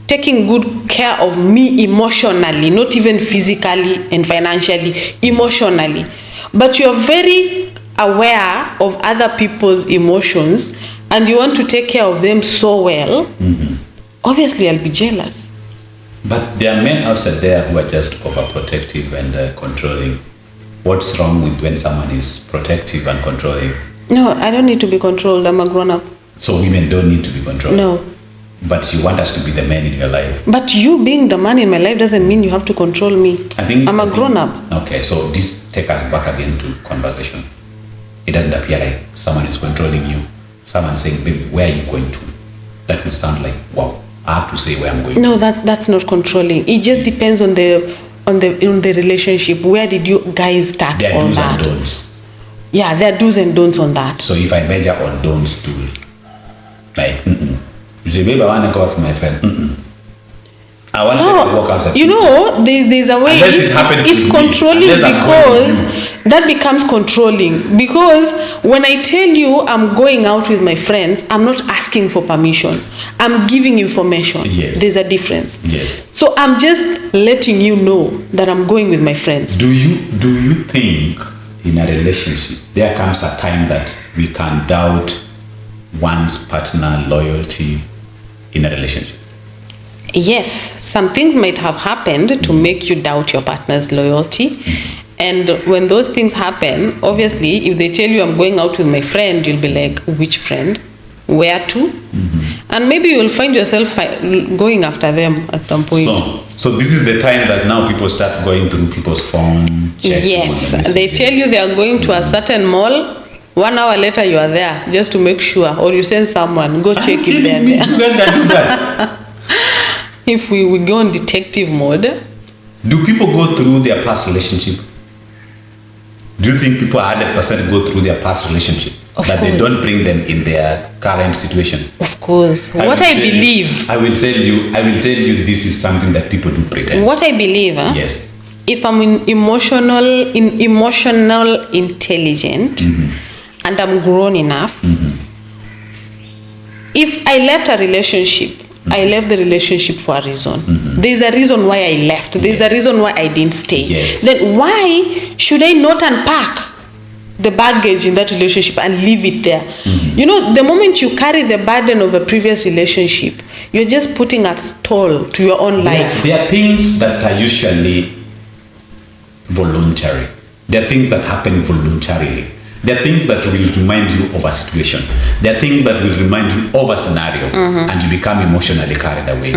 taking good care of me emotionally, not even physically and financially, emotionally. But you're very aware of other people's emotions and you want to take care of them so well. Obviously, I'll be jealous. But there are men outside there who are just overprotective and controlling. What's wrong with when someone is protective and controlling? No, I don't need to be controlled. I'm a grown-up. So women don't need to be controlled? No. But you want us to be the men in your life? But you being the man in my life doesn't mean you have to control me. I'm a grown-up. Okay, so this takes us back again to conversation. It doesn't appear like someone is controlling you. Someone saying, baby, where are you going to? That would sound like, wow, I have to say where I'm going. No, that's not controlling. It just depends on the relationship. Where did you guys start there on that? There are do's and don'ts. Yeah, there are do's and don'ts on that. So if I measure on don'ts, do's, like, you say, babe, I want to go out with my friend. I want them to walk outside. You know, there's a way. Unless it happens it's to me. controlling Unless I'm going with because that becomes controlling. Because when I tell you I'm going out with my friends, I'm not asking for permission. I'm giving information. Yes. There's a difference. Yes. So I'm just letting you know that I'm going with my friends. Do you think in a relationship there comes a time that we can doubt one's partner loyalty in a relationship? Yes, some things might have happened to make you doubt your partner's loyalty. And when those things happen, obviously, if they tell you I'm going out with my friend, you'll be like, which friend? Where to? And maybe you'll find yourself going after them at some point. So this is the time that now people start going through people's phone. Yes, they tell you they are going to a certain mall. 1 hour later, you are there just to make sure, or you send someone, go check if they're there. You guys can do that. If we go on detective mode. Do people go through their past relationship? Do you think people 100% go through their past relationship? Of that course. They don't bring them in their current situation? Of course. I What will I tell believe. You, I will tell you this is something that people do pretend. What I believe. Yes. If I'm emotional intelligent and I'm grown enough, if I left a relationship, I left the relationship for a reason. There's a reason why I left. There's a reason why I didn't stay. Yes. Then why should I not unpack the baggage in that relationship and leave it there? You know, the moment you carry the burden of a previous relationship, you're just putting a stall to your own life. There are things that are usually voluntary. There are things that happen voluntarily. There are things that will remind you of a situation. There are things that will remind you of a scenario, and you become emotionally carried away.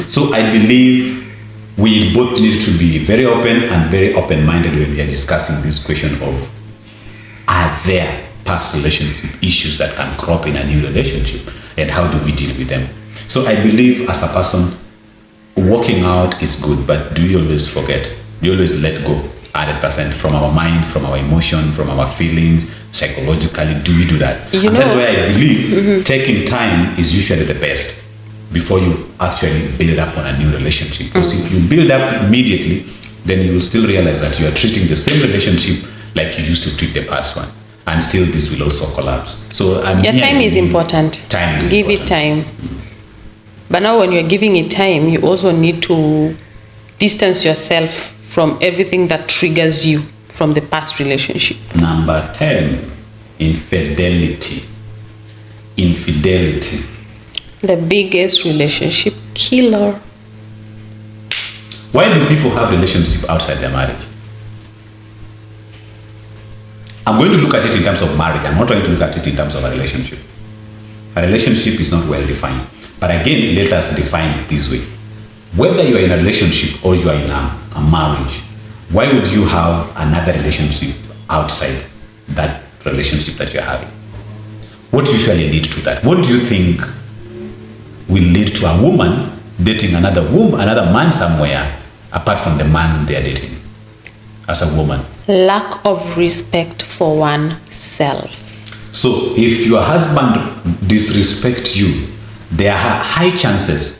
So I believe we both need to be very open and very open-minded when we are discussing this question of, are there past relationship issues that can crop in a new relationship, and how do we deal with them? So I believe as a person, walking out is good, but do you always forget? Do you always let go 100% from our mind, from our emotion, from our feelings, psychologically? Do we do that? You and know, that's why I believe taking time is usually the best before you actually build up on a new relationship. Because if you build up immediately, then you will still realize that you are treating the same relationship like you used to treat the past one, and still this will also collapse. So time is important. Time is Give important. it time. But now when you're giving it time, you also need to distance yourself from everything that triggers you from the past relationship. Number 10, infidelity. Infidelity. The biggest relationship killer. Why do people have relationships outside their marriage? I'm going to look at it in terms of marriage. I'm not trying to look at it in terms of a relationship. A relationship is not well defined. But again, let us define it this way. Whether you are in a relationship or you are in a marriage, why would you have another relationship outside that relationship that you're having? What usually leads to that? What do you think will lead to a woman dating another man somewhere apart from the man they are dating as a woman? Lack of respect for oneself. So if your husband disrespects you, there are high chances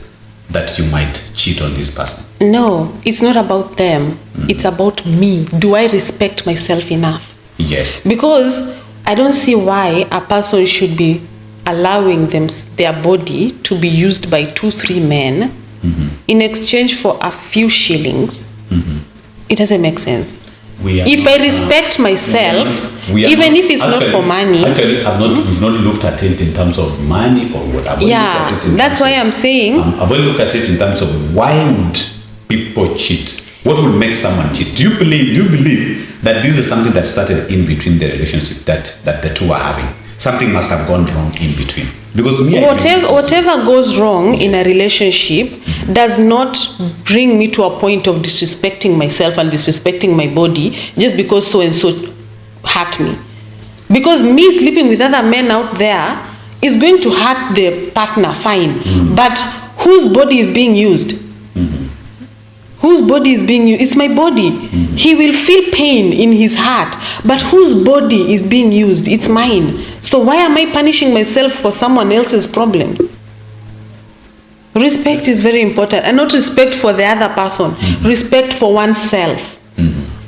that you might cheat on this person. No, it's not about them. It's about me. Do I respect myself enough? Yes. Because I don't see why a person should be allowing their body to be used by 2-3 men in exchange for a few shillings. It doesn't make sense. If I respect myself, even if it's not for money. Actually, we've not looked at it in terms of money or what. That's why I'm saying. I've only looked at it in terms of why would people cheat? What would make someone cheat? Do you believe that this is something that started in between the relationship that the two are having? Something must have gone wrong in between. Because whatever goes wrong in a relationship does not bring me to a point of disrespecting myself and disrespecting my body just because so and so hurt me. Because me sleeping with other men out there is going to hurt the partner, fine. But whose body is being used? Whose body is being used? It's my body. He will feel pain in his heart. But whose body is being used? It's mine. So why am I punishing myself for someone else's problem? Respect is very important, and not respect for the other person. Respect for oneself.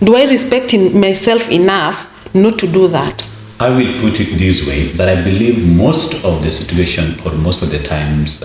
Do I respect myself enough not to do that? I will put it this way, that I believe most of the situation, or most of the times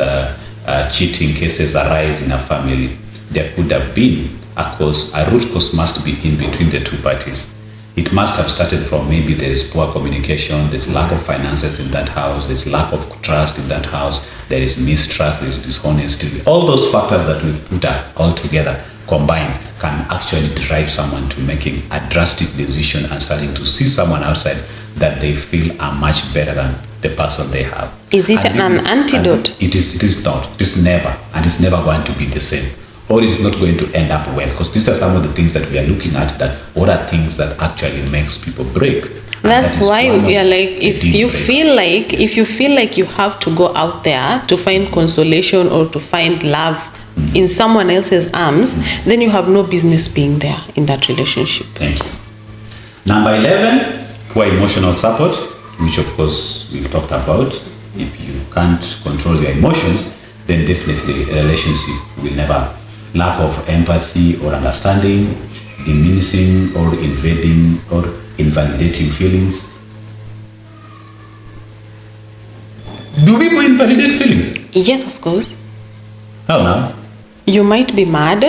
cheating cases arise in a family. There could have been a root cause must be in between the two parties. It must have started from maybe there's poor communication, there's lack of finances in that house, there's lack of trust in that house, there is mistrust, there's dishonesty. All those factors that we've put all together combined can actually drive someone to making a drastic decision and starting to see someone outside that they feel are much better than the person they have. Is it an antidote? It is not. It is never, and it's never going to be the same. Or it's not going to end up well, because these are some of the things that we are looking at, that what are things that actually makes people break. That's why we are like, if you feel like you have to go out there to find consolation or to find love in someone else's arms, then you have no business being there in that relationship. Thank you. Number 11, poor emotional support, which of course we've talked about. If you can't control your emotions, then definitely a relationship will never. Lack of empathy or understanding, diminishing or invading or invalidating feelings. Do people invalidate feelings? Yes, of course. How now? You might be mad,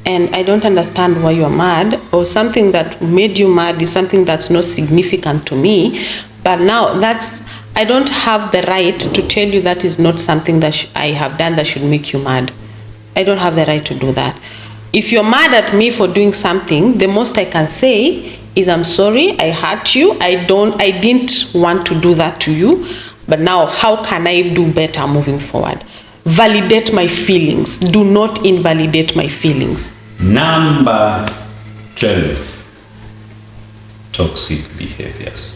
and I don't understand why you're mad, or something that made you mad is something that's not significant to me, but now I don't have the right to tell you that is not something that I have done that should make you mad. I don't have the right to do that. If you're mad at me for doing something, the most I can say is, I'm sorry, I hurt you, I didn't want to do that to you, but now how can I do better moving forward? Validate my feelings. Do not invalidate my feelings. Number 12, toxic behaviors.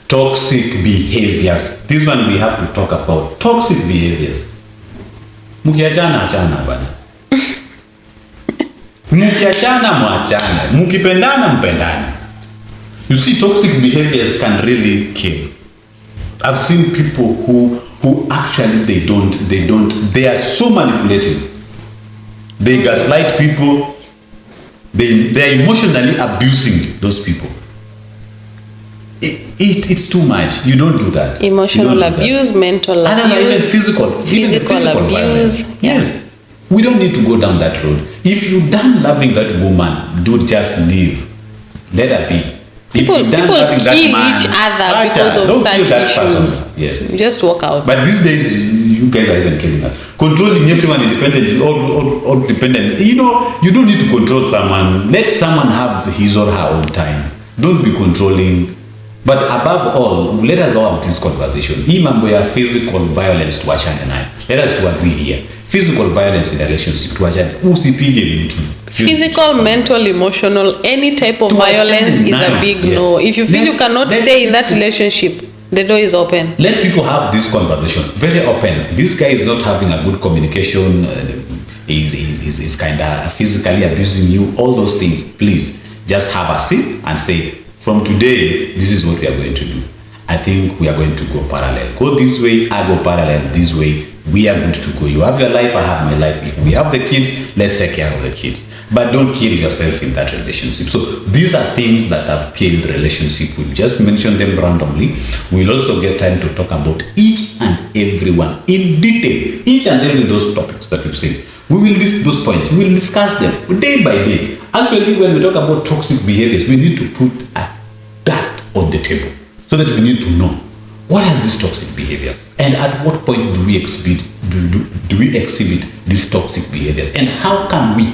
Toxic behaviors. This one we have to talk about. Toxic behaviors. Mkiachana achana bwana. Mkiachana mwachana. Mkipendana mpendane. You see, toxic behaviors can really kill. I've seen people who actually they are so manipulative. They gaslight people. They are emotionally abusing those people. It's too much. You don't do that. Emotional abuse, mental abuse, even physical abuse. Violence. Yeah. Yes. We don't need to go down that road. If you're done loving that woman, do just leave. Let her be. People kill each other because of such issues. Yes. Just walk out. But these days, you guys are even killing us. Controlling everyone independently or dependent. You know, you don't need to control someone. Let someone have his or her own time. Don't be controlling. But above all, let us all have this conversation. Hii mambo ya physical violence tuachane nayo. Let us to agree here. Physical violence in a relationship tuachane. Usipige mtu. Physical, mental, emotional, any type of violence is a big no. If you feel you cannot stay in that relationship, the door is open. Let people have this conversation. Very open. This guy is not having a good communication. He's kind of physically abusing you. All those things. Please, just have a seat and say, from today, this is what we are going to do. I think we are going to go parallel. Go this way, I go parallel this way. We are good to go. You have your life, I have my life. If we have the kids, let's take care of the kids. But don't kill yourself in that relationship. So these are things that have killed relationship. We'll just mention them randomly. We'll also get time to talk about each and every one in detail. Each and every those topics that we've seen. We will list those points. We will discuss them day by day. Actually, when we talk about toxic behaviors, we need to put that on the table so that we need to know what are these toxic behaviors and at what point do we exhibit these toxic behaviors, and how can we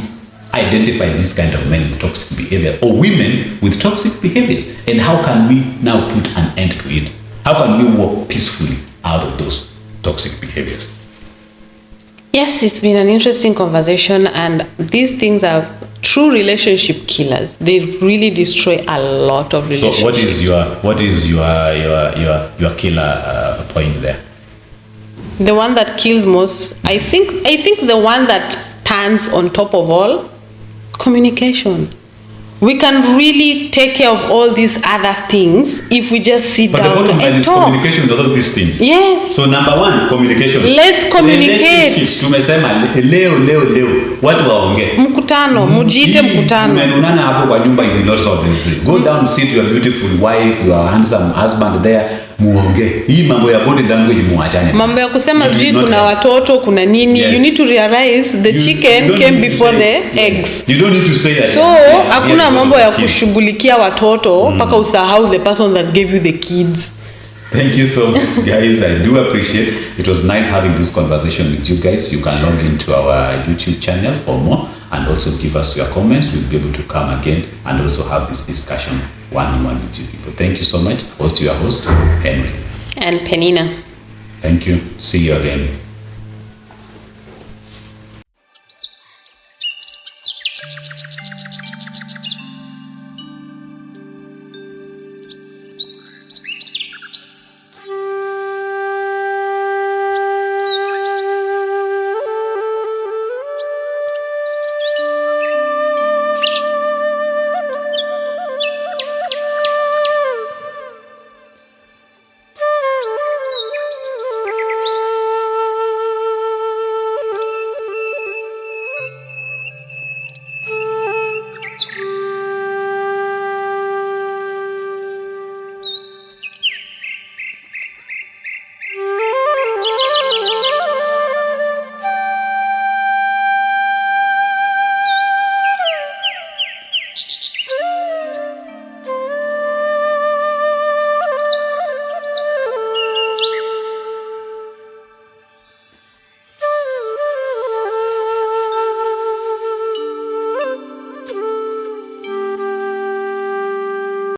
identify this kind of men with toxic behavior or women with toxic behaviors, and how can we now put an end to it? How can we walk peacefully out of those toxic behaviors? Yes, it's been an interesting conversation, and these things are true relationship killers. They really destroy a lot of relationships. So what is your killer point there? The one that kills most, I think the one that stands on top of all, communication. We can really take care of all these other things if we just sit But the down bottom line and is talk. communication with all these things. Yes. So number one, communication. Let's communicate. Relationship, tumesema leo watu waongee. Mkutano, mujiite mkutano. Mmenunana hapo kwa nyumba in the of the go down, sit your beautiful wife, your handsome husband there, muongee. Hii mambo ya body language muachane. Mambo ya kusema It is sijui not kuna right. watoto, kuna nini. Yes. You need to realize the You chicken don't came need to before say- the eggs. You don't need to say that. So Yeah, hakuna yeah, mambo ya kids. kushughulikia watoto mpaka usahau the person that gave you the kids. Thank you so much, guys. I do appreciate. It was nice having this conversation with you guys. You can log into our YouTube channel for more and also give us your comments. We'll be able to come again and also have this discussion one-on-one with you people. Thank you so much. Also your host, Henry. And Penina. Thank you. See you again.